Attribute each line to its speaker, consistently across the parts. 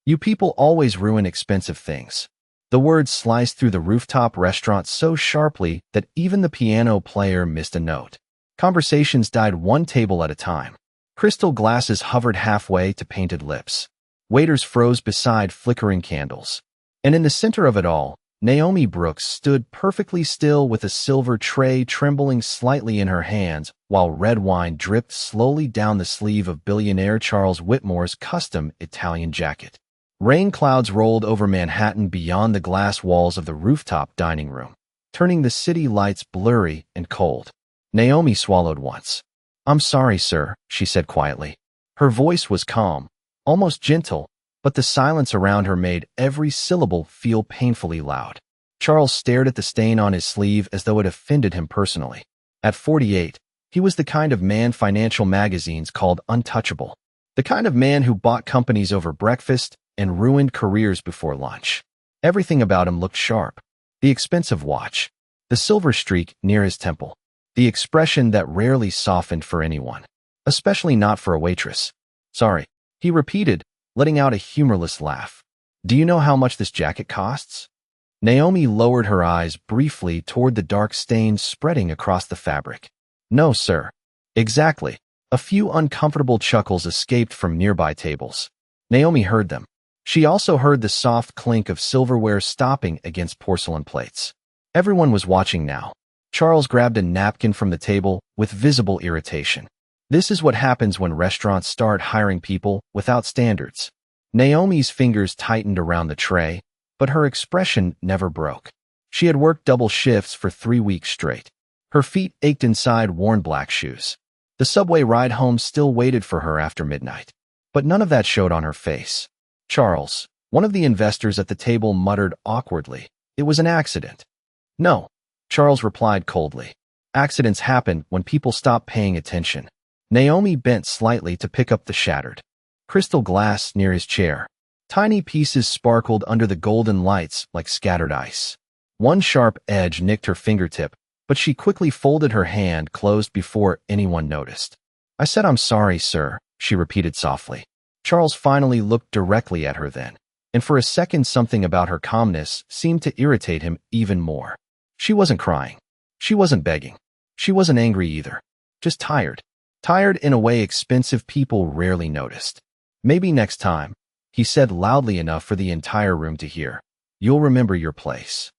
Speaker 1: You people always ruin expensive things. The words sliced through the rooftop restaurant so sharply that even the piano player missed a note. Conversations died one table at a time. Crystal glasses hovered halfway to painted lips. Waiters froze beside flickering candles. And in the center of it all, Naomi Brooks stood perfectly still with a silver tray trembling slightly in her hands while red wine dripped slowly down the sleeve of billionaire Charles Whitmore's custom Italian jacket. Rain clouds rolled over Manhattan beyond the glass walls of the rooftop dining room, turning the city lights blurry and cold. Naomi swallowed once. "I'm sorry, sir," she said quietly. Her voice was calm, almost gentle, but the silence around her made every syllable feel painfully loud. Charles stared at the stain on his sleeve as though it offended him personally. At 48, he was the kind of man financial magazines called untouchable. The kind of man who bought companies over breakfast and ruined careers before lunch. Everything about him looked sharp. The expensive watch, the silver streak near his temple, the expression that rarely softened for anyone, especially not for a waitress. "Sorry," he repeated, letting out a humorless laugh. "Do you know how much this jacket costs?" Naomi lowered her eyes briefly toward the dark stains spreading across the fabric. "No, sir." "Exactly." A few uncomfortable chuckles escaped from nearby tables. Naomi heard them. She also heard the soft clink of silverware stopping against porcelain plates. Everyone was watching now. Charles grabbed a napkin from the table with visible irritation. This is what happens when restaurants start hiring people without standards. Naomi's fingers tightened around the tray, but her expression never broke. She had worked double shifts for 3 weeks straight. Her feet ached inside worn black shoes. The subway ride home still waited for her after midnight. But none of that showed on her face. "Charles," one of the investors at the table muttered awkwardly. "It was an accident." "No," Charles replied coldly. "Accidents happen when people stop paying attention." Naomi bent slightly to pick up the shattered crystal glass near his chair. Tiny pieces sparkled under the golden lights like scattered ice. One sharp edge nicked her fingertip, but she quickly folded her hand closed before anyone noticed. "I said I'm sorry, sir," she repeated softly. Charles finally looked directly at her then, and for a second something about her calmness seemed to irritate him even more. She wasn't crying. She wasn't begging. She wasn't angry either. Just tired. Tired in a way expensive people rarely noticed. "Maybe next time," he said loudly enough for the entire room to hear, "you'll remember your place."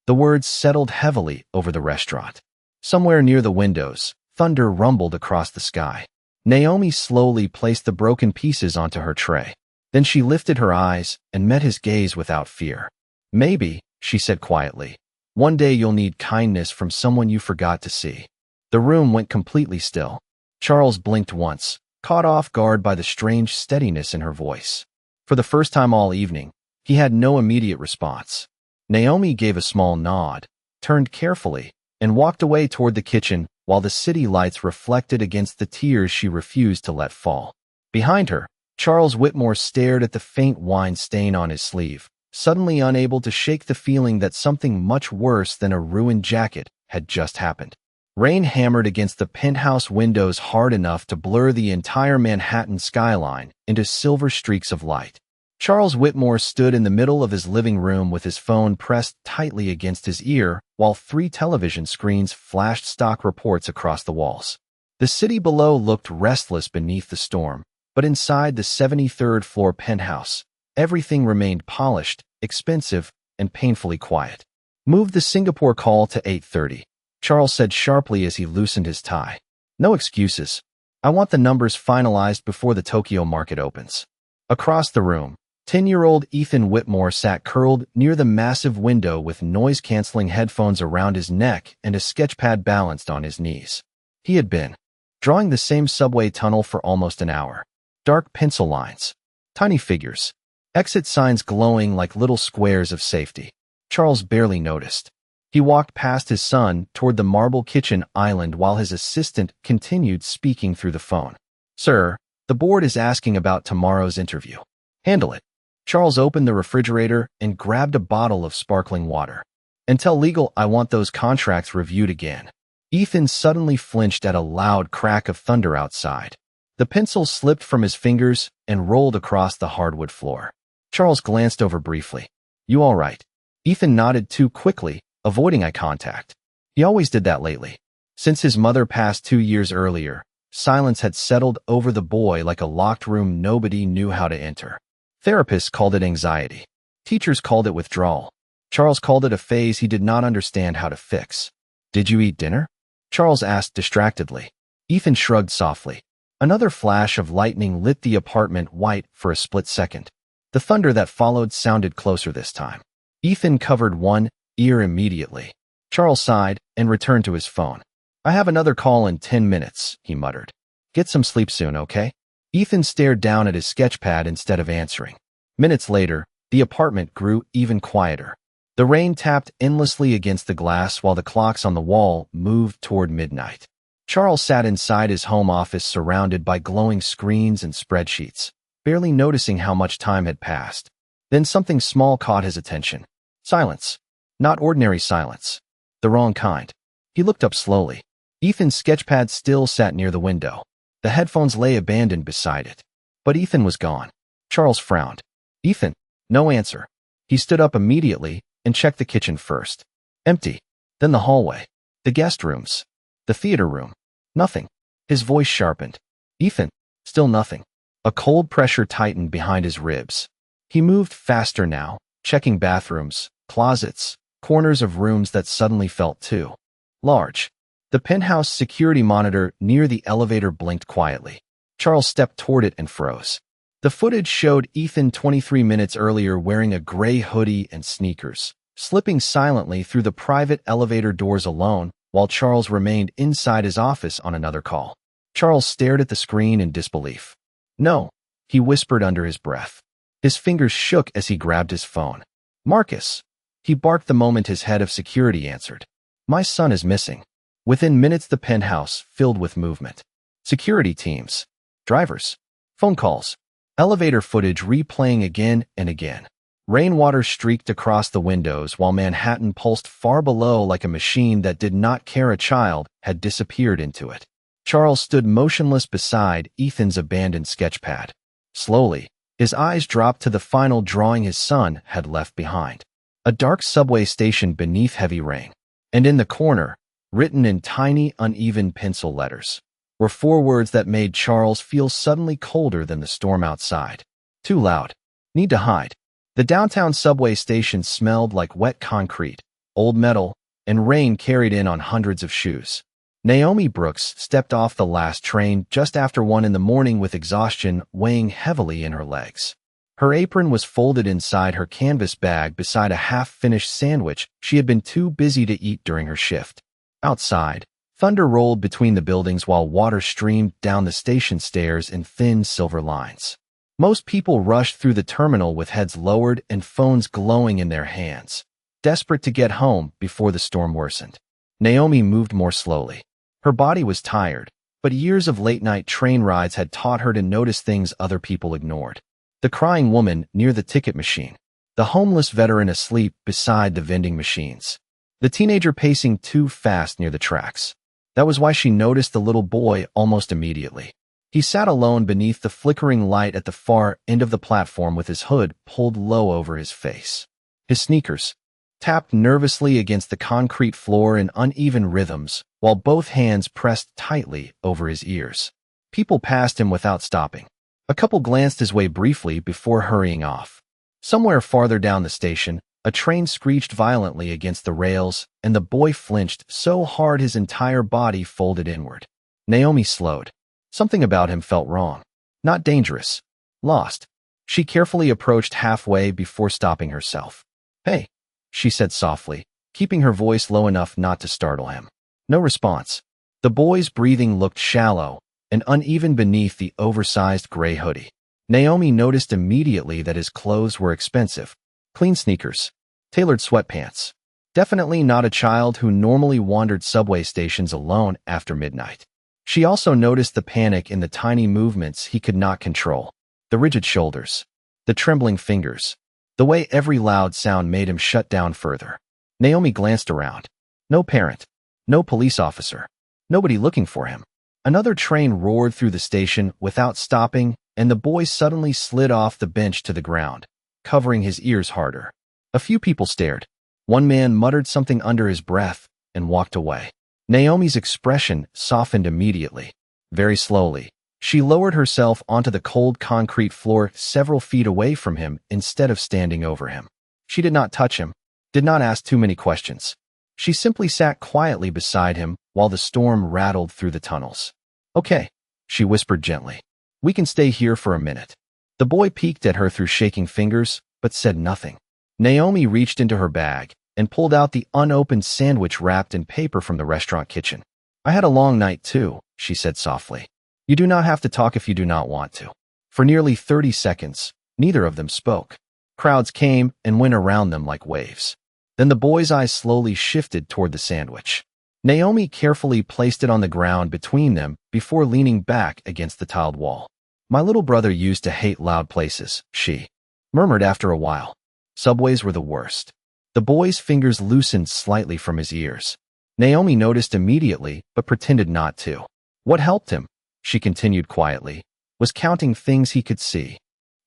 Speaker 1: The words settled heavily over the restaurant. Somewhere near the windows, thunder rumbled across the sky. Naomi slowly placed the broken pieces onto her tray. Then she lifted her eyes and met his gaze without fear. "Maybe," she said quietly, "one day you'll need kindness from someone you forgot to see." The room went completely still. Charles blinked once, caught off guard by the strange steadiness in her voice. For the first time all evening, he had no immediate response. Naomi gave a small nod, turned carefully, and walked away toward the kitchen while the city lights reflected against the tears she refused to let fall. Behind her, Charles Whitmore stared at the faint wine stain on his sleeve, suddenly unable to shake the feeling that something much worse than a ruined jacket had just happened. Rain hammered against the penthouse windows hard enough to blur the entire Manhattan skyline into silver streaks of light. Charles Whitmore stood in the middle of his living room with his phone pressed tightly against his ear while 3 television screens flashed stock reports across the walls. The city below looked restless beneath the storm, but inside the 73rd floor penthouse, everything remained polished, expensive, and painfully quiet. "Move the Singapore call to 8:30. Charles said sharply as he loosened his tie. "No excuses. I want the numbers finalized before the Tokyo market opens." Across the room, 10-year-old Ethan Whitmore sat curled near the massive window with noise-canceling headphones around his neck and a sketchpad balanced on his knees. He had been drawing the same subway tunnel for almost an hour. Dark pencil lines, tiny figures, exit signs glowing like little squares of safety. Charles barely noticed. He walked past his son toward the marble kitchen island while his assistant continued speaking through the phone. "Sir, the board is asking about tomorrow's interview. Handle it." Charles opened the refrigerator and grabbed a bottle of sparkling water. "And tell legal I want those contracts reviewed again." Ethan suddenly flinched at a loud crack of thunder outside. The pencil slipped from his fingers and rolled across the hardwood floor. Charles glanced over briefly. You all right? Ethan nodded too quickly, avoiding eye contact. He always did that lately. Since his mother passed 2 years earlier, silence had settled over the boy like a locked room nobody knew how to enter. Therapists called it anxiety. Teachers called it withdrawal. Charles called it a phase he did not understand how to fix. Did you eat dinner? Charles asked distractedly. Ethan shrugged softly. Another flash of lightning lit the apartment white for a split second. The thunder that followed sounded closer this time. Ethan covered one ear immediately. Charles sighed and returned to his phone. I have another call in 10 minutes, he muttered. Get some sleep soon, okay? Ethan stared down at his sketchpad instead of answering. Minutes later, the apartment grew even quieter. The rain tapped endlessly against the glass while the clocks on the wall moved toward midnight. Charles sat inside his home office surrounded by glowing screens and spreadsheets, barely noticing how much time had passed. Then something small caught his attention. Silence. Not ordinary silence. The wrong kind. He looked up slowly. Ethan's sketchpad still sat near the window. The headphones lay abandoned beside it. But Ethan was gone. Charles frowned. Ethan? No answer. He stood up immediately and checked the kitchen first. Empty. Then the hallway. The guest rooms. The theater room. Nothing. His voice sharpened. Ethan. Still nothing. A cold pressure tightened behind his ribs. He moved faster now, checking bathrooms, closets, corners of rooms that suddenly felt too large. The penthouse security monitor near the elevator blinked quietly. Charles stepped toward it and froze. The footage showed Ethan 23 minutes earlier wearing a gray hoodie and sneakers, slipping silently through the private elevator doors alone while Charles remained inside his office on another call. Charles stared at the screen in disbelief. No, he whispered under his breath. His fingers shook as he grabbed his phone. Marcus, he barked the moment his head of security answered. My son is missing. Within minutes, the penthouse filled with movement. Security teams, drivers, phone calls, elevator footage replaying again and again. Rainwater streaked across the windows while Manhattan pulsed far below like a machine that did not care a child had disappeared into it. Charles stood motionless beside Ethan's abandoned sketchpad. Slowly, his eyes dropped to the final drawing his son had left behind. A dark subway station beneath heavy rain. And in the corner, written in tiny, uneven pencil letters, were 4 words that made Charles feel suddenly colder than the storm outside. Too loud. Need to hide. The downtown subway station smelled like wet concrete, old metal, and rain carried in on hundreds of shoes. Naomi Brooks stepped off the last train just after 1 a.m. with exhaustion weighing heavily in her legs. Her apron was folded inside her canvas bag beside a half-finished sandwich she had been too busy to eat during her shift. Outside, thunder rolled between the buildings while water streamed down the station stairs in thin silver lines. Most people rushed through the terminal with heads lowered and phones glowing in their hands, desperate to get home before the storm worsened. Naomi moved more slowly. Her body was tired, but years of late-night train rides had taught her to notice things other people ignored. The crying woman near the ticket machine. The homeless veteran asleep beside the vending machines. The teenager pacing too fast near the tracks. That was why she noticed the little boy almost immediately. He sat alone beneath the flickering light at the far end of the platform with his hood pulled low over his face. His sneakers tapped nervously against the concrete floor in uneven rhythms, while both hands pressed tightly over his ears. People passed him without stopping. A couple glanced his way briefly before hurrying off. Somewhere farther down the station, a train screeched violently against the rails, and the boy flinched so hard his entire body folded inward. Naomi slowed. Something about him felt wrong. Not dangerous. Lost. She carefully approached halfway before stopping herself. Hey, she said softly, keeping her voice low enough not to startle him. No response. The boy's breathing looked shallow and uneven beneath the oversized gray hoodie. Naomi noticed immediately that his clothes were expensive. Clean sneakers. Tailored sweatpants. Definitely not a child who normally wandered subway stations alone after midnight. She also noticed the panic in the tiny movements he could not control. The rigid shoulders. The trembling fingers. The way every loud sound made him shut down further. Naomi glanced around. No parent. No police officer. Nobody looking for him. Another train roared through the station without stopping, and the boy suddenly slid off the bench to the ground, covering his ears harder. A few people stared. One man muttered something under his breath and walked away. Naomi's expression softened immediately. Very slowly, she lowered herself onto the cold concrete floor several feet away from him instead of standing over him. She did not touch him, did not ask too many questions. She simply sat quietly beside him while the storm rattled through the tunnels. "Okay," she whispered gently. "We can stay here for a minute." The boy peeked at her through shaking fingers, but said nothing. Naomi reached into her bag and pulled out the unopened sandwich wrapped in paper from the restaurant kitchen. "I had a long night too," she said softly. "You do not have to talk if you do not want to." For nearly 30 seconds, neither of them spoke. Crowds came and went around them like waves. Then the boy's eyes slowly shifted toward the sandwich. Naomi carefully placed it on the ground between them before leaning back against the tiled wall. "My little brother used to hate loud places," she murmured after a while. "Subways were the worst." The boy's fingers loosened slightly from his ears. Naomi noticed immediately, but pretended not to. What helped him, she continued quietly, was counting things he could see.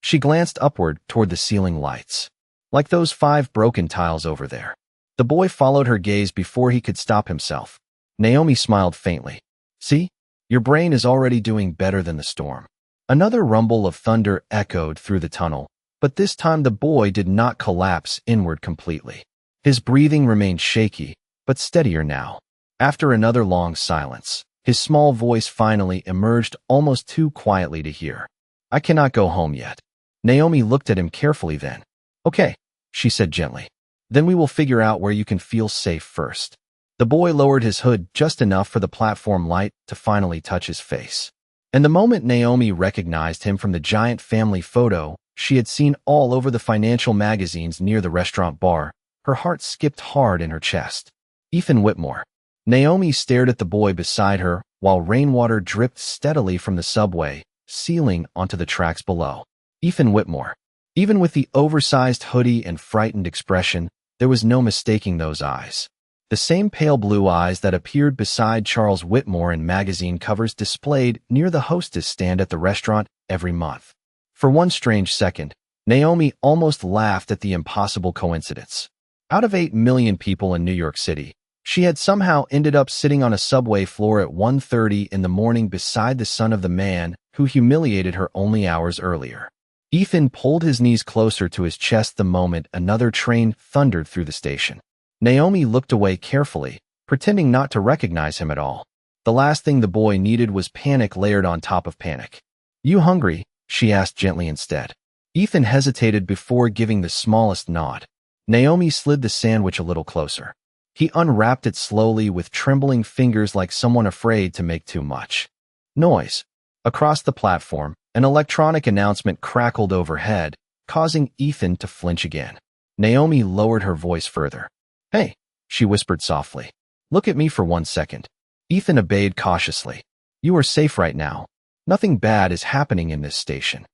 Speaker 1: She glanced upward toward the ceiling lights. "Like those 5 broken tiles over there." The boy followed her gaze before he could stop himself. Naomi smiled faintly. "See? Your brain is already doing better than the storm." Another rumble of thunder echoed through the tunnel, but this time the boy did not collapse inward completely. His breathing remained shaky, but steadier now. After another long silence, his small voice finally emerged almost too quietly to hear. "I cannot go home yet." Naomi looked at him carefully then. "Okay," she said gently. "Then we will figure out where you can feel safe first." The boy lowered his hood just enough for the platform light to finally touch his face. And the moment Naomi recognized him from the giant family photo she had seen all over the financial magazines near the restaurant bar, her heart skipped hard in her chest. Ethan Whitmore. Naomi stared at the boy beside her while rainwater dripped steadily from the subway, sealing onto the tracks below. Ethan Whitmore. Even with the oversized hoodie and frightened expression, there was no mistaking those eyes. The same pale blue eyes that appeared beside Charles Whitmore in magazine covers displayed near the hostess stand at the restaurant every month. For one strange second, Naomi almost laughed at the impossible coincidence. Out of 8 million people in New York City, she had somehow ended up sitting on a subway floor at 1:30 in the morning beside the son of the man who humiliated her only hours earlier. Ethan pulled his knees closer to his chest the moment another train thundered through the station. Naomi looked away carefully, pretending not to recognize him at all. The last thing the boy needed was panic layered on top of panic. "You hungry?" she asked gently instead. Ethan hesitated before giving the smallest nod. Naomi slid the sandwich a little closer. He unwrapped it slowly with trembling fingers like someone afraid to make too much noise. Across the platform, an electronic announcement crackled overhead, causing Ethan to flinch again. Naomi lowered her voice further. "Hey," she whispered softly. "Look at me for 1 second." Ethan obeyed cautiously. "You are safe right now. Nothing bad is happening in this station."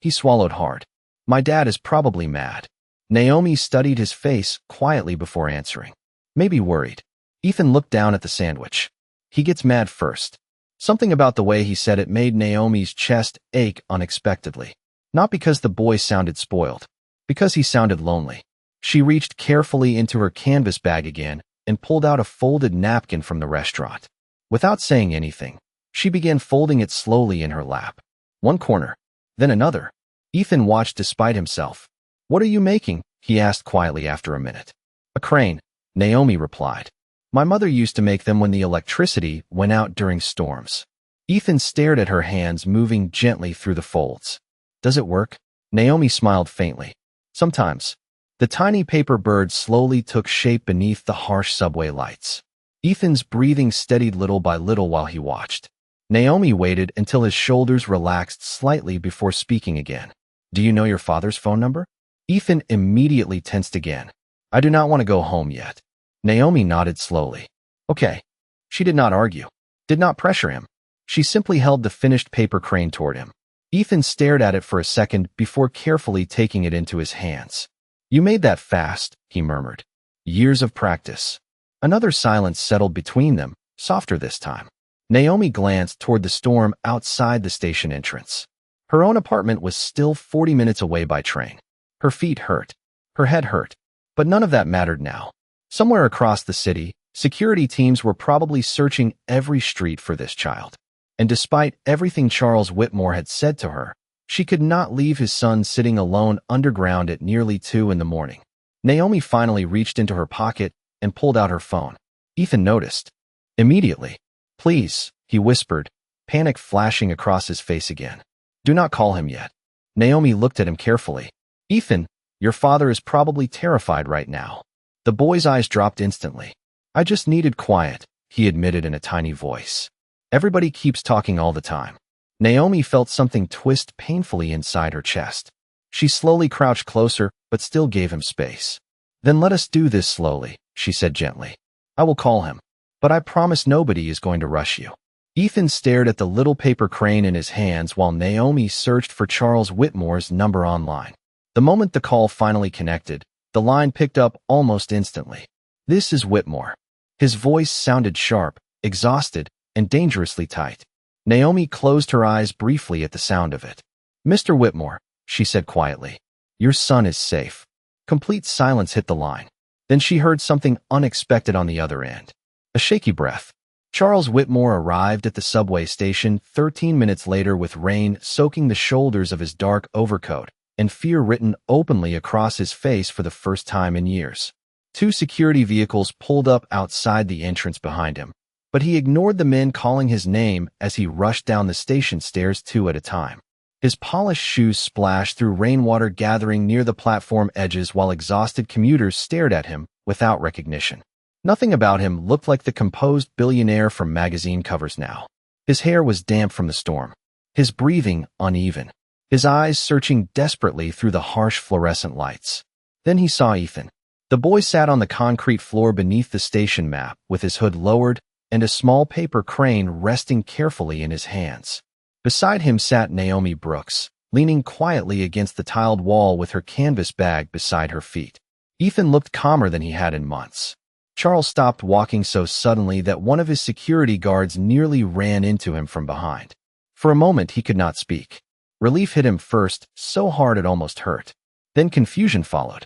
Speaker 1: He swallowed hard. "My dad is probably mad." Naomi studied his face quietly before answering. "Maybe worried." Ethan looked down at the sandwich. "He gets mad first." Something about the way he said it made Naomi's chest ache unexpectedly. Not because the boy sounded spoiled, because he sounded lonely. She reached carefully into her canvas bag again and pulled out a folded napkin from the restaurant. Without saying anything, she began folding it slowly in her lap. One corner, then another. Ethan watched despite himself. "What are you making?" he asked quietly after a minute. "A crane," Naomi replied. "My mother used to make them when the electricity went out during storms." Ethan stared at her hands moving gently through the folds. "Does it work?" Naomi smiled faintly. "Sometimes." The tiny paper bird slowly took shape beneath the harsh subway lights. Ethan's breathing steadied little by little while he watched. Naomi waited until his shoulders relaxed slightly before speaking again. "Do you know your father's phone number?" Ethan immediately tensed again. "I do not want to go home yet." Naomi nodded slowly. "Okay." She did not argue, did not pressure him. She simply held the finished paper crane toward him. Ethan stared at it for a second before carefully taking it into his hands. "You made that fast," he murmured. "Years of practice." Another silence settled between them, softer this time. Naomi glanced toward the storm outside the station entrance. Her own apartment was still 40 minutes away by train. Her feet hurt. Her head hurt. But none of that mattered now. Somewhere across the city, security teams were probably searching every street for this child. And despite everything Charles Whitmore had said to her, she could not leave his son sitting alone underground at nearly 2 in the morning. Naomi finally reached into her pocket and pulled out her phone. Ethan noticed. Immediately. "Please," he whispered, panic flashing across his face again. "Do not call him yet." Naomi looked at him carefully. "Ethan, your father is probably terrified right now." The boy's eyes dropped instantly. "I just needed quiet," he admitted in a tiny voice. "Everybody keeps talking all the time." Naomi felt something twist painfully inside her chest. She slowly crouched closer, but still gave him space. "Then let us do this slowly," she said gently. "I will call him. But I promise nobody is going to rush you." Ethan stared at the little paper crane in his hands while Naomi searched for Charles Whitmore's number online. The moment the call finally connected, the line picked up almost instantly. "This is Whitmore." His voice sounded sharp, exhausted, and dangerously tight. Naomi closed her eyes briefly at the sound of it. "Mr. Whitmore," she said quietly, "your son is safe." Complete silence hit the line. Then she heard something unexpected on the other end. A shaky breath. Charles Whitmore arrived at the subway station 13 minutes later with rain soaking the shoulders of his dark overcoat and fear written openly across his face for the first time in years. 2 security vehicles pulled up outside the entrance behind him, but he ignored the men calling his name as he rushed down the station stairs 2 at a time. His polished shoes splashed through rainwater gathering near the platform edges while exhausted commuters stared at him without recognition. Nothing about him looked like the composed billionaire from magazine covers now. His hair was damp from the storm. His breathing uneven. His eyes searching desperately through the harsh fluorescent lights. Then he saw Ethan. The boy sat on the concrete floor beneath the station map with his hood lowered and a small paper crane resting carefully in his hands. Beside him sat Naomi Brooks, leaning quietly against the tiled wall with her canvas bag beside her feet. Ethan looked calmer than he had in months. Charles stopped walking so suddenly that one of his security guards nearly ran into him from behind. For a moment, he could not speak. Relief hit him first, so hard it almost hurt. Then confusion followed.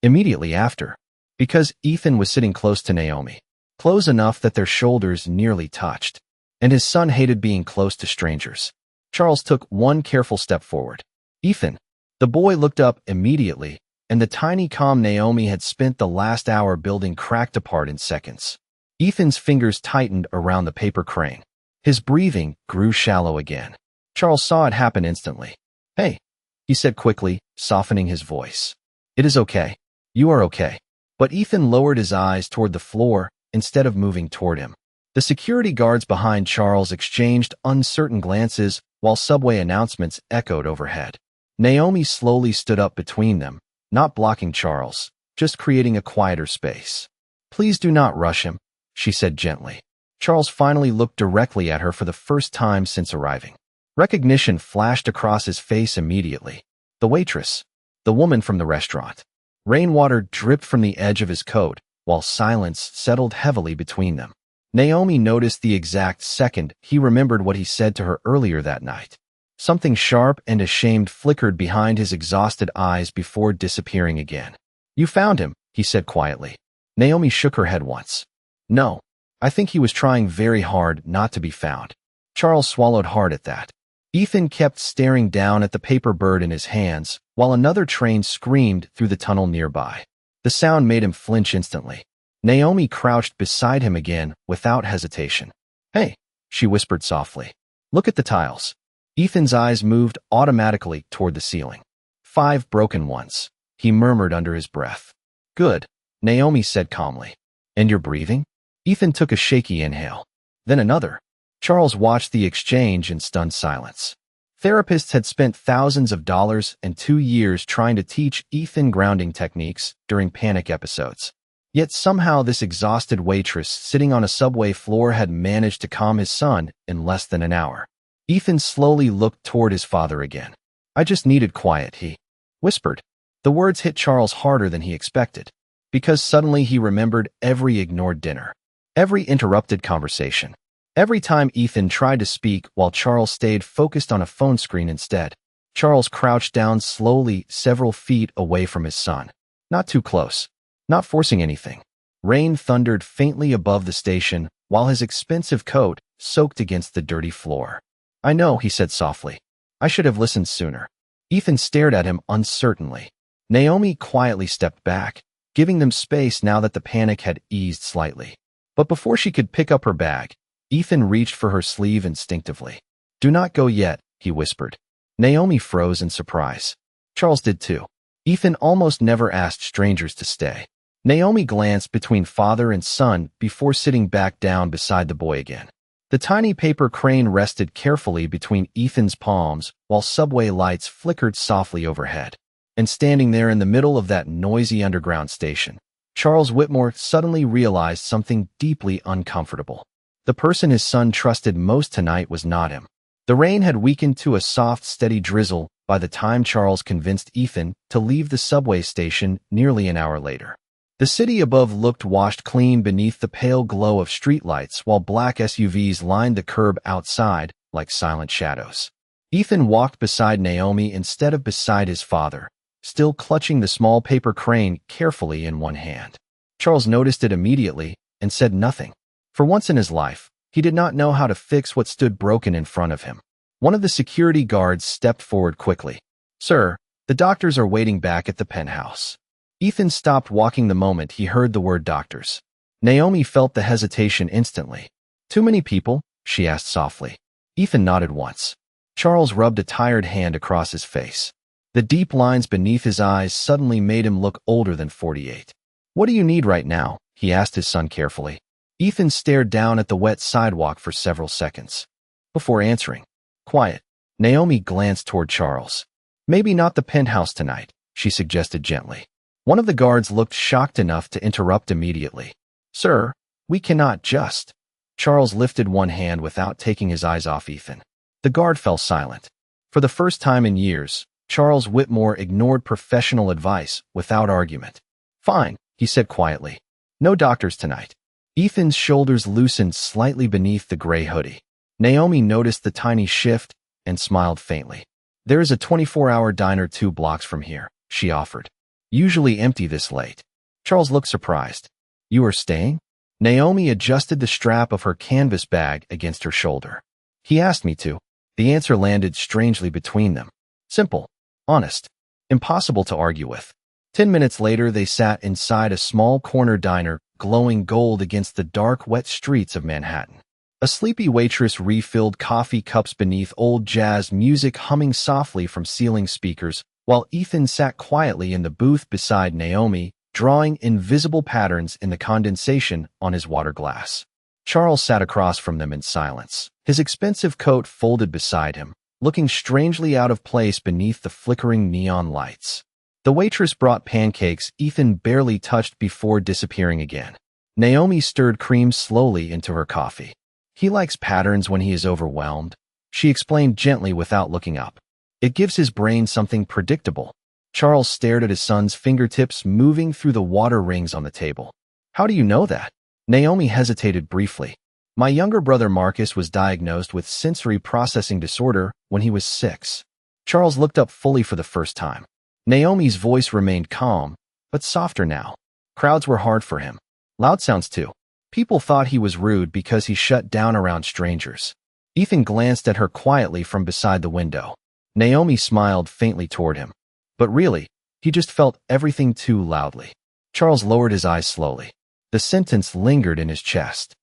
Speaker 1: Immediately after, because Ethan was sitting close to Naomi, close enough that their shoulders nearly touched, and his son hated being close to strangers. Charles took one careful step forward. "Ethan." The boy looked up immediately, and the tiny calm Naomi had spent the last hour building cracked apart in seconds. Ethan's fingers tightened around the paper crane. His breathing grew shallow again. Charles saw it happen instantly. "Hey," he said quickly, softening his voice. "It is okay. You are okay." But Ethan lowered his eyes toward the floor instead of moving toward him. The security guards behind Charles exchanged uncertain glances while subway announcements echoed overhead. Naomi slowly stood up between them, not blocking Charles, just creating a quieter space. "Please do not rush him," she said gently. Charles finally looked directly at her for the first time since arriving. Recognition flashed across his face immediately. The waitress, the woman from the restaurant. Rainwater dripped from the edge of his coat, while silence settled heavily between them. Naomi noticed the exact second he remembered what he said to her earlier that night. Something sharp and ashamed flickered behind his exhausted eyes before disappearing again. "You found him," he said quietly. Naomi shook her head once. "No, I think he was trying very hard not to be found." Charles swallowed hard at that. Ethan kept staring down at the paper bird in his hands, while another train screamed through the tunnel nearby. The sound made him flinch instantly. Naomi crouched beside him again without hesitation. "Hey," she whispered softly. "Look at the tiles." Ethan's eyes moved automatically toward the ceiling. 5 broken ones, he murmured under his breath. "Good," Naomi said calmly. "And you're breathing?" Ethan took a shaky inhale. Then another. Charles watched the exchange in stunned silence. Therapists had spent thousands of dollars and 2 years trying to teach Ethan grounding techniques during panic episodes. Yet somehow this exhausted waitress sitting on a subway floor had managed to calm his son in less than an hour. Ethan slowly looked toward his father again. "I just needed quiet," he whispered. The words hit Charles harder than he expected, because suddenly he remembered every ignored dinner, every interrupted conversation, every time Ethan tried to speak while Charles stayed focused on a phone screen instead. Charles crouched down slowly several feet away from his son. Not too close. Not forcing anything. Rain thundered faintly above the station, while his expensive coat soaked against the dirty floor. I know, he said softly. I should have listened sooner. Ethan stared at him uncertainly. Naomi quietly stepped back, giving them space now that the panic had eased slightly. But before she could pick up her bag, Ethan reached for her sleeve instinctively. Do not go yet, he whispered. Naomi froze in surprise. Charles did too. Ethan almost never asked strangers to stay. Naomi glanced between father and son before sitting back down beside the boy again. The tiny paper crane rested carefully between Ethan's palms while subway lights flickered softly overhead. And standing there in the middle of that noisy underground station, Charles Whitmore suddenly realized something deeply uncomfortable. The person his son trusted most tonight was not him. The rain had weakened to a soft, steady drizzle by the time Charles convinced Ethan to leave the subway station nearly an hour later. The city above looked washed clean beneath the pale glow of streetlights while black SUVs lined the curb outside like silent shadows. Ethan walked beside Naomi instead of beside his father, still clutching the small paper crane carefully in one hand. Charles noticed it immediately and said nothing. For once in his life, he did not know how to fix what stood broken in front of him. One of the security guards stepped forward quickly. Sir, the doctors are waiting back at the penthouse. Ethan stopped walking the moment he heard the word doctors. Naomi felt the hesitation instantly. Too many people? She asked softly. Ethan nodded once. Charles rubbed a tired hand across his face. The deep lines beneath his eyes suddenly made him look older than 48. What do you need right now? He asked his son carefully. Ethan stared down at the wet sidewalk for several seconds. Before answering, quiet. Naomi glanced toward Charles. Maybe not the penthouse tonight, she suggested gently. One of the guards looked shocked enough to interrupt immediately. Sir, we cannot just. Charles lifted one hand without taking his eyes off Ethan. The guard fell silent. For the first time in years, Charles Whitmore ignored professional advice without argument. Fine, he said quietly. No doctors tonight. Ethan's shoulders loosened slightly beneath the gray hoodie. Naomi noticed the tiny shift and smiled faintly. There is a 24-hour diner 2 blocks from here, she offered. Usually empty this late. Charles looked surprised. You are staying? Naomi adjusted the strap of her canvas bag against her shoulder. He asked me to. The answer landed strangely between them. Simple. Honest. Impossible to argue with. 10 minutes later, they sat inside a small corner diner, glowing gold against the dark, wet streets of Manhattan. A sleepy waitress refilled coffee cups beneath old jazz music humming softly from ceiling speakers, while Ethan sat quietly in the booth beside Naomi, drawing invisible patterns in the condensation on his water glass. Charles sat across from them in silence, his expensive coat folded beside him, looking strangely out of place beneath the flickering neon lights. The waitress brought pancakes Ethan barely touched before disappearing again. Naomi stirred cream slowly into her coffee. He likes patterns when he is overwhelmed, she explained gently without looking up. It gives his brain something predictable. Charles stared at his son's fingertips moving through the water rings on the table. How do you know that? Naomi hesitated briefly. My younger brother Marcus was diagnosed with sensory processing disorder when he was 6. Charles looked up fully for the first time. Naomi's voice remained calm, but softer now. Crowds were hard for him. Loud sounds too. People thought he was rude because he shut down around strangers. Ethan glanced at her quietly from beside the window. Naomi smiled faintly toward him. But really, he just felt everything too loudly. Charles lowered his eyes slowly. The sentence lingered in his chest.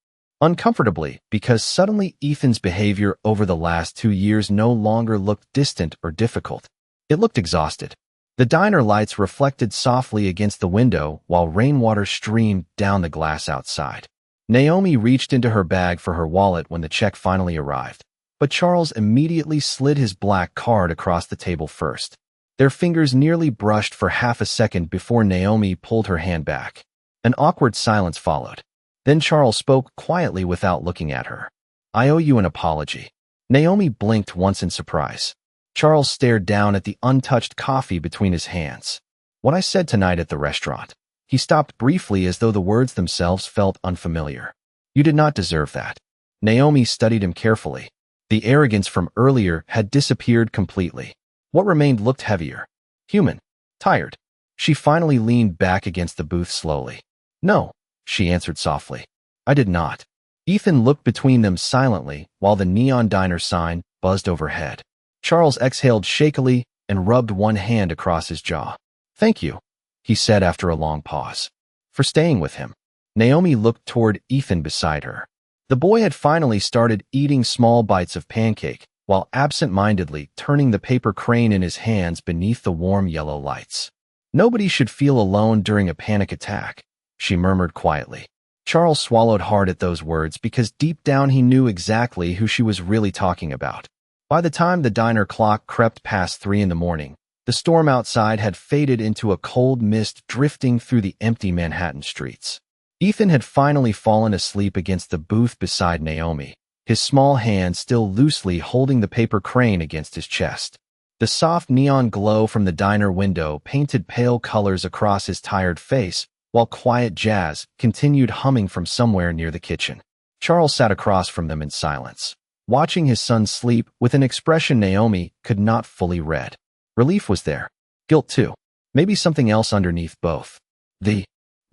Speaker 1: Uncomfortably, because suddenly Ethan's behavior over the last 2 years no longer looked distant or difficult. It looked exhausted. The diner lights reflected softly against the window while rainwater streamed down the glass outside. Naomi reached into her bag for her wallet when the check finally arrived, but Charles immediately slid his black card across the table first. Their fingers nearly brushed for half a second before Naomi pulled her hand back. An awkward silence followed. Then Charles spoke quietly without looking at her. I owe you an apology. Naomi blinked once in surprise. Charles stared down at the untouched coffee between his hands. What I said tonight at the restaurant. He stopped briefly as though the words themselves felt unfamiliar. You did not deserve that. Naomi studied him carefully. The arrogance from earlier had disappeared completely. What remained looked heavier. Human. Tired. She finally leaned back against the booth slowly. No, she answered softly. I did not. Ethan looked between them silently while the neon diner sign buzzed overhead. Charles exhaled shakily and rubbed one hand across his jaw. Thank you, he said after a long pause, for staying with him. Naomi looked toward Ethan beside her. The boy had finally started eating small bites of pancake while absent-mindedly turning the paper crane in his hands beneath the warm yellow lights. Nobody should feel alone during a panic attack, she murmured quietly. Charles swallowed hard at those words because deep down he knew exactly who she was really talking about. By the time the diner clock crept past 3 in the morning, the storm outside had faded into a cold mist drifting through the empty Manhattan streets. Ethan had finally fallen asleep against the booth beside Naomi, his small hand still loosely holding the paper crane against his chest. The soft neon glow from the diner window painted pale colors across his tired face, while quiet jazz continued humming from somewhere near the kitchen. Charles sat across from them in silence, watching his son sleep with an expression Naomi could not fully read. Relief was there. Guilt too. Maybe something else underneath both. The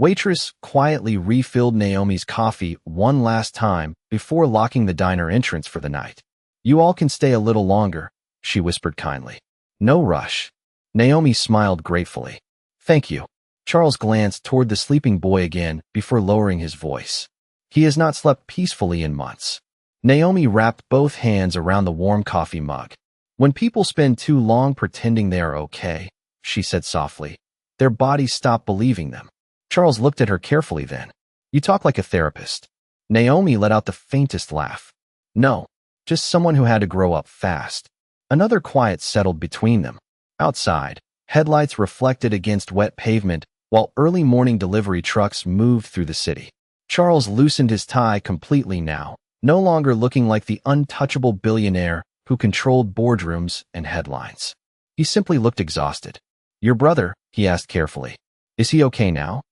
Speaker 1: waitress quietly refilled Naomi's coffee one last time before locking the diner entrance for the night. You all can stay a little longer, she whispered kindly. No rush. Naomi smiled gratefully. Thank you. Charles glanced toward the sleeping boy again before lowering his voice. He has not slept peacefully in months. Naomi wrapped both hands around the warm coffee mug. When people spend too long pretending they are okay, she said softly, their bodies stop believing them. Charles looked at her carefully then. You talk like a therapist. Naomi let out the faintest laugh. No, just someone who had to grow up fast. Another quiet settled between them. Outside, headlights reflected against wet pavement while early morning delivery trucks moved through the city. Charles loosened his tie completely now, no longer looking like the untouchable billionaire who controlled boardrooms and headlines. He simply looked exhausted. Your brother, he asked carefully. Is he okay now?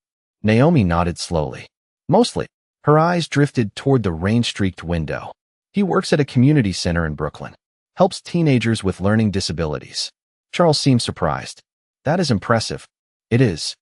Speaker 1: Naomi nodded slowly. Mostly. Her eyes drifted toward the rain-streaked window. He works at a community center in Brooklyn. Helps teenagers with learning disabilities. Charles seemed surprised. That is impressive. It is.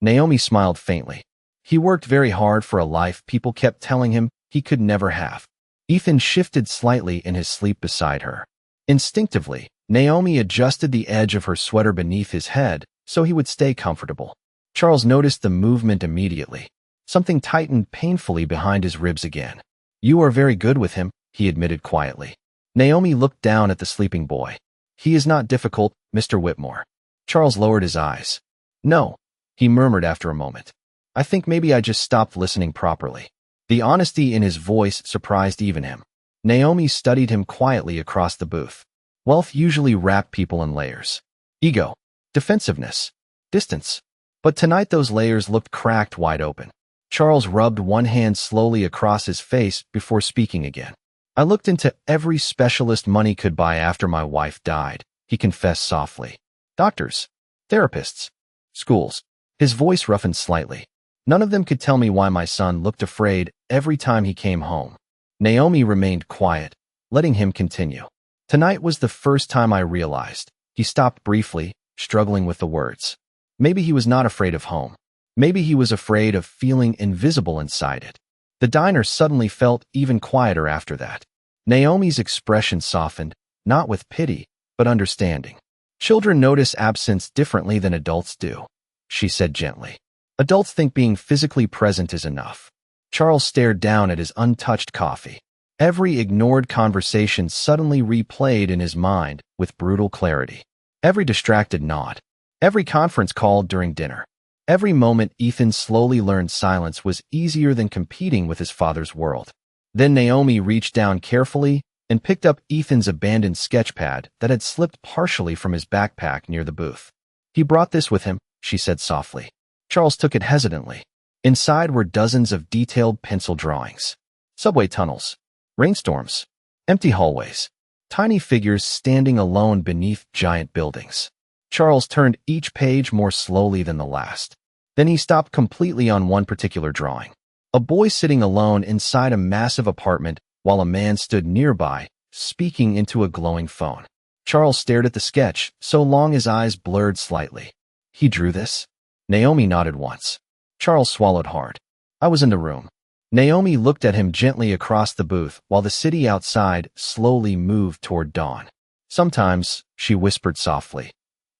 Speaker 1: Naomi smiled faintly. He worked very hard for a life people kept telling him he could never have. Ethan shifted slightly in his sleep beside her. Instinctively, Naomi adjusted the edge of her sweater beneath his head so he would stay comfortable. Charles noticed the movement immediately. Something tightened painfully behind his ribs again. You are very good with him, he admitted quietly. Naomi looked down at the sleeping boy. He is not difficult, Mr. Whitmore. Charles lowered his eyes. No, he murmured after a moment. I think maybe I just stopped listening properly. The honesty in his voice surprised even him. Naomi studied him quietly across the booth. Wealth usually wrapped people in layers. Ego, defensiveness, distance. But tonight those layers looked cracked wide open. Charles rubbed one hand slowly across his face before speaking again. I looked into every specialist money could buy after my wife died, he confessed softly. Doctors, therapists, schools. His voice roughened slightly. None of them could tell me why my son looked afraid every time he came home. Naomi remained quiet, letting him continue. Tonight was the first time I realized. He stopped briefly, struggling with the words. Maybe he was not afraid of home. Maybe he was afraid of feeling invisible inside it. The diner suddenly felt even quieter after that. Naomi's expression softened, not with pity, but understanding. Children notice absence differently than adults do, she said gently. Adults think being physically present is enough. Charles stared down at his untouched coffee. Every ignored conversation suddenly replayed in his mind with brutal clarity. Every distracted nod. Every conference call during dinner. Every moment Ethan slowly learned silence was easier than competing with his father's world. Then Naomi reached down carefully and picked up Ethan's abandoned sketchpad that had slipped partially from his backpack near the booth. He brought this with him, she said softly. Charles took it hesitantly. Inside were dozens of detailed pencil drawings. Subway tunnels, rainstorms, empty hallways, tiny figures standing alone beneath giant buildings. Charles turned each page more slowly than the last. Then he stopped completely on one particular drawing. A boy sitting alone inside a massive apartment while a man stood nearby, speaking into a glowing phone. Charles stared at the sketch, so long his eyes blurred slightly. He drew this? Naomi nodded once. Charles swallowed hard. I was in the room. Naomi looked at him gently across the booth while the city outside slowly moved toward dawn. Sometimes, she whispered softly,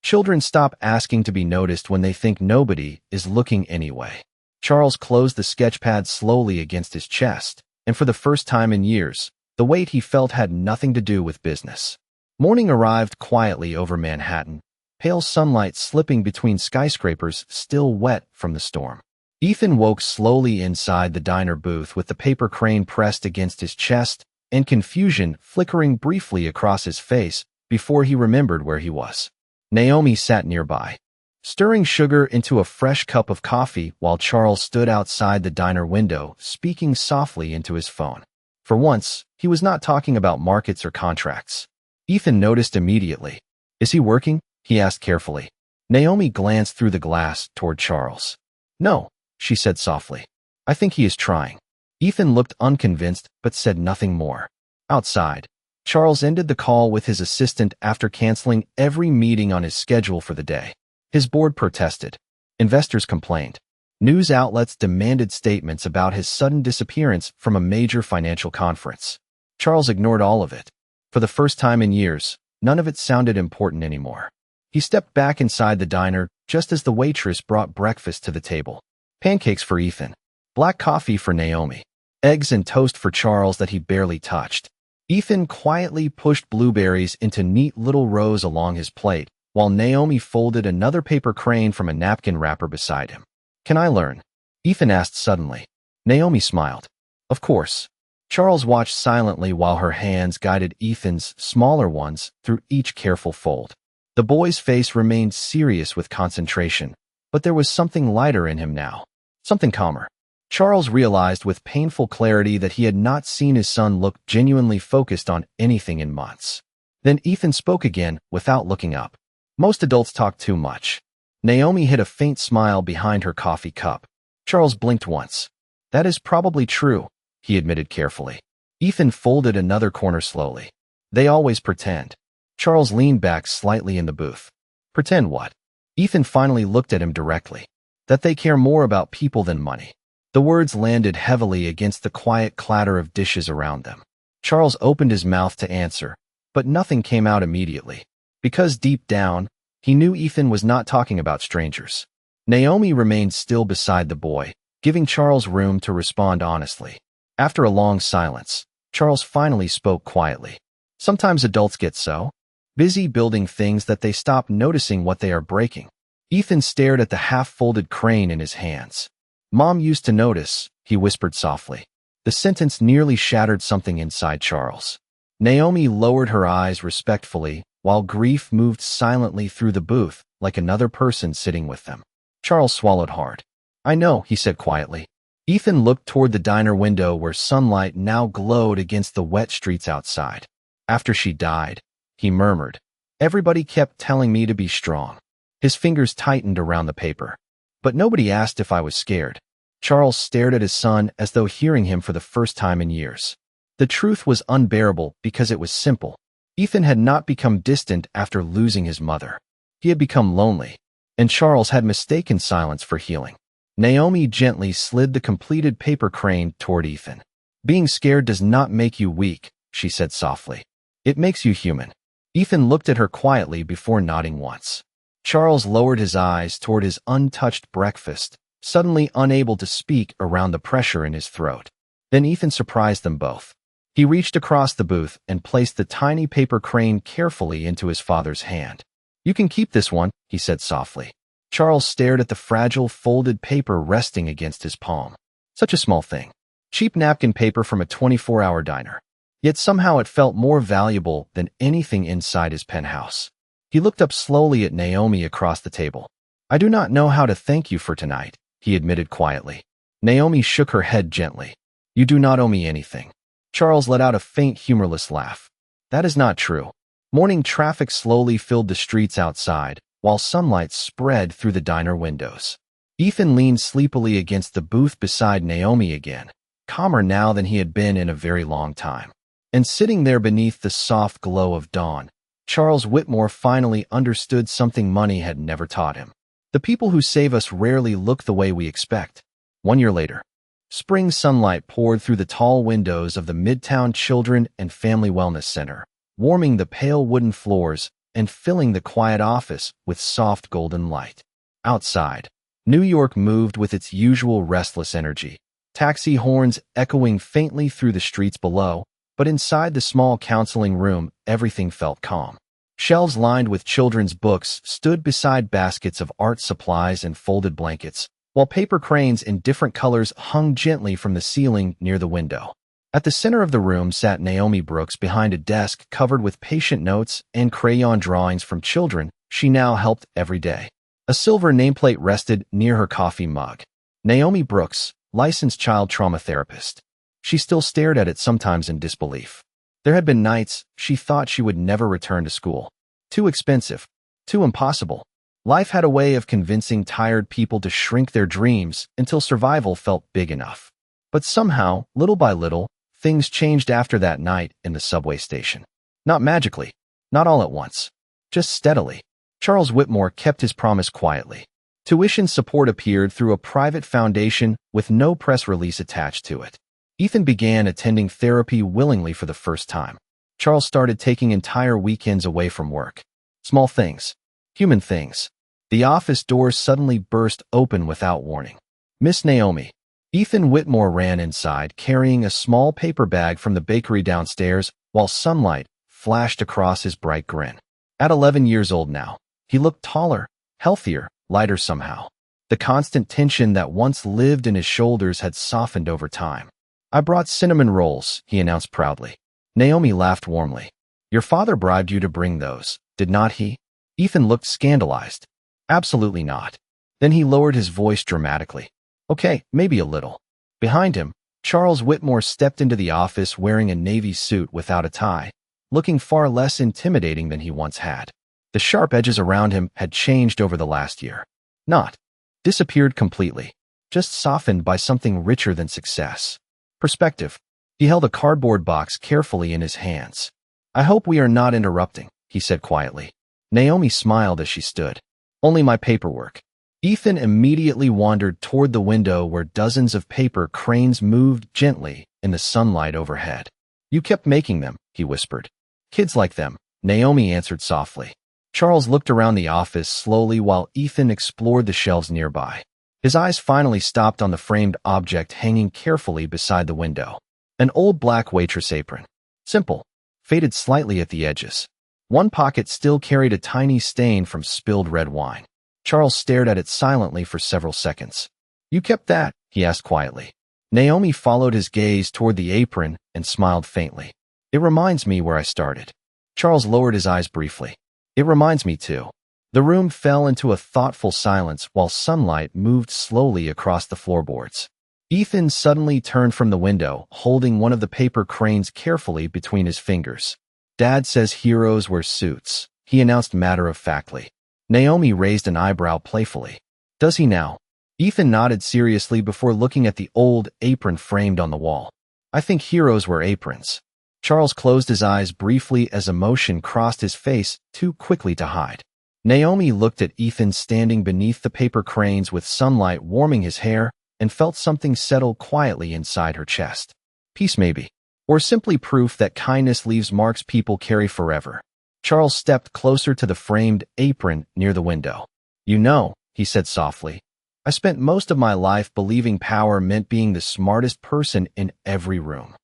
Speaker 1: children stop asking to be noticed when they think nobody is looking anyway. Charles closed the sketch pad slowly against his chest, and for the first time in years, the weight he felt had nothing to do with business. Morning arrived quietly over Manhattan, pale sunlight slipping between skyscrapers still wet from the storm. Ethan woke slowly inside the diner booth with the paper crane pressed against his chest and confusion flickering briefly across his face before he remembered where he was. Naomi sat nearby, stirring sugar into a fresh cup of coffee while Charles stood outside the diner window, speaking softly into his phone. For once, he was not talking about markets or contracts. Ethan noticed immediately. Is he working? He asked carefully. Naomi glanced through the glass toward Charles. No, she said softly. I think he is trying. Ethan looked unconvinced but said nothing more. Outside, Charles ended the call with his assistant after canceling every meeting on his schedule for the day. His board protested. Investors complained. News outlets demanded statements about his sudden disappearance from a major financial conference. Charles ignored all of it. For the first time in years, none of it sounded important anymore. He stepped back inside the diner just as the waitress brought breakfast to the table. Pancakes for Ethan, black coffee for Naomi, eggs and toast for Charles that he barely touched. Ethan quietly pushed blueberries into neat little rows along his plate, while Naomi folded another paper crane from a napkin wrapper beside him. Can I learn? Ethan asked suddenly. Naomi smiled. Of course. Charles watched silently while her hands guided Ethan's smaller ones through each careful fold. The boy's face remained serious with concentration, but there was something lighter in him now, something calmer. Charles realized with painful clarity that he had not seen his son look genuinely focused on anything in months. Then Ethan spoke again without looking up. Most adults talk too much. Naomi hid a faint smile behind her coffee cup. Charles blinked once. That is probably true, he admitted carefully. Ethan folded another corner slowly. They always pretend. Charles leaned back slightly in the booth. Pretend what? Ethan finally looked at him directly. That they care more about people than money. The words landed heavily against the quiet clatter of dishes around them. Charles opened his mouth to answer, but nothing came out immediately. Because deep down, he knew Ethan was not talking about strangers. Naomi remained still beside the boy, giving Charles room to respond honestly. After a long silence, Charles finally spoke quietly. Sometimes adults get so busy building things that they stop noticing what they are breaking. Ethan stared at the half-folded crane in his hands. Mom used to notice, he whispered softly. The sentence nearly shattered something inside Charles. Naomi lowered her eyes respectfully, while grief moved silently through the booth like another person sitting with them. Charles swallowed hard. I know, he said quietly. Ethan looked toward the diner window where sunlight now glowed against the wet streets outside. After she died, he murmured, everybody kept telling me to be strong. His fingers tightened around the paper. But nobody asked if I was scared. Charles stared at his son as though hearing him for the first time in years. The truth was unbearable because it was simple. Ethan had not become distant after losing his mother. He had become lonely, and Charles had mistaken silence for healing. Naomi gently slid the completed paper crane toward Ethan. Being scared does not make you weak, she said softly. It makes you human. Ethan looked at her quietly before nodding once. Charles lowered his eyes toward his untouched breakfast, suddenly unable to speak around the pressure in his throat. Then Ethan surprised them both. He reached across the booth and placed the tiny paper crane carefully into his father's hand. You can keep this one, he said softly. Charles stared at the fragile, folded paper resting against his palm. Such a small thing. Cheap napkin paper from a 24-hour diner. Yet somehow it felt more valuable than anything inside his penthouse. He looked up slowly at Naomi across the table. I do not know how to thank you for tonight, he admitted quietly. Naomi shook her head gently. You do not owe me anything. Charles let out a faint, humorless laugh. That is not true. Morning traffic slowly filled the streets outside, while sunlight spread through the diner windows. Ethan leaned sleepily against the booth beside Naomi again, calmer now than he had been in a very long time. And sitting there beneath the soft glow of dawn, Charles Whitmore finally understood something money had never taught him. The people who save us rarely look the way we expect. 1 year later, spring sunlight poured through the tall windows of the Midtown Children and Family Wellness Center, warming the pale wooden floors and filling the quiet office with soft golden light. Outside, New York moved with its usual restless energy, taxi horns echoing faintly through the streets below, but inside the small counseling room, everything felt calm. Shelves lined with children's books stood beside baskets of art supplies and folded blankets, while paper cranes in different colors hung gently from the ceiling near the window. At the center of the room sat Naomi Brooks behind a desk covered with patient notes and crayon drawings from children she now helped every day. A silver nameplate rested near her coffee mug. Naomi Brooks, licensed child trauma therapist. She still stared at it sometimes in disbelief. There had been nights she thought she would never return to school. Too expensive. Too impossible. Life had a way of convincing tired people to shrink their dreams until survival felt big enough. But somehow, little by little, things changed after that night in the subway station. Not magically. Not all at once. Just steadily. Charles Whitmore kept his promise quietly. Tuition support appeared through a private foundation with no press release attached to it. Ethan began attending therapy willingly for the first time. Charles started taking entire weekends away from work. Small things. Human things. The office doors suddenly burst open without warning. Miss Naomi. Ethan Whitmore ran inside, carrying a small paper bag from the bakery downstairs, while sunlight flashed across his bright grin. At 11 years old now, he looked taller, healthier, lighter somehow. The constant tension that once lived in his shoulders had softened over time. I brought cinnamon rolls, he announced proudly. Naomi laughed warmly. Your father bribed you to bring those, did not he? Ethan looked scandalized. Absolutely not. Then he lowered his voice dramatically. Okay, maybe a little. Behind him, Charles Whitmore stepped into the office wearing a navy suit without a tie, looking far less intimidating than he once had. The sharp edges around him had changed over the last year. Not disappeared completely, just softened by something richer than success. Perspective. He held a cardboard box carefully in his hands. I hope we are not interrupting, he said quietly. Naomi smiled as she stood. Only my paperwork. Ethan immediately wandered toward the window where dozens of paper cranes moved gently in the sunlight overhead. You kept making them, he whispered. Kids like them, Naomi answered softly. Charles looked around the office slowly while Ethan explored the shelves nearby. His eyes finally stopped on the framed object hanging carefully beside the window. An old black waitress apron. Simple, faded slightly at the edges. One pocket still carried a tiny stain from spilled red wine. Charles stared at it silently for several seconds. You kept that, he asked quietly. Naomi followed his gaze toward the apron and smiled faintly. It reminds me where I started. Charles lowered his eyes briefly. It reminds me too. The room fell into a thoughtful silence while sunlight moved slowly across the floorboards. Ethan suddenly turned from the window, holding one of the paper cranes carefully between his fingers. Dad says heroes wear suits, he announced matter-of-factly. Naomi raised an eyebrow playfully. Does he now? Ethan nodded seriously before looking at the old apron framed on the wall. I think heroes wear aprons. Charles closed his eyes briefly as emotion crossed his face too quickly to hide. Naomi looked at Ethan standing beneath the paper cranes with sunlight warming his hair and felt something settle quietly inside her chest. Peace maybe. Or simply proof that kindness leaves marks people carry forever. Charles stepped closer to the framed apron near the window. You know, he said softly, I spent most of my life believing power meant being the smartest person in every room.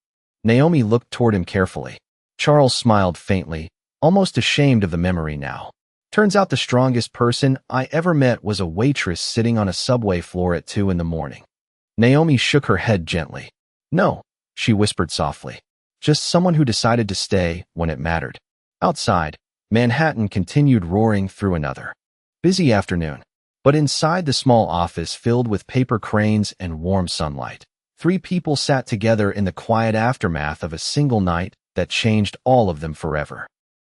Speaker 1: Naomi looked toward him carefully. Charles smiled faintly, almost ashamed of the memory now. Turns out the strongest person I ever met was a waitress sitting on a subway floor at 2 a.m. Naomi shook her head gently. No, she whispered softly. Just someone who decided to stay when it mattered. Outside, Manhattan continued roaring through another busy afternoon. But inside the small office filled with paper cranes and warm sunlight, 3 people sat together in the quiet aftermath of a single night that changed all of them forever.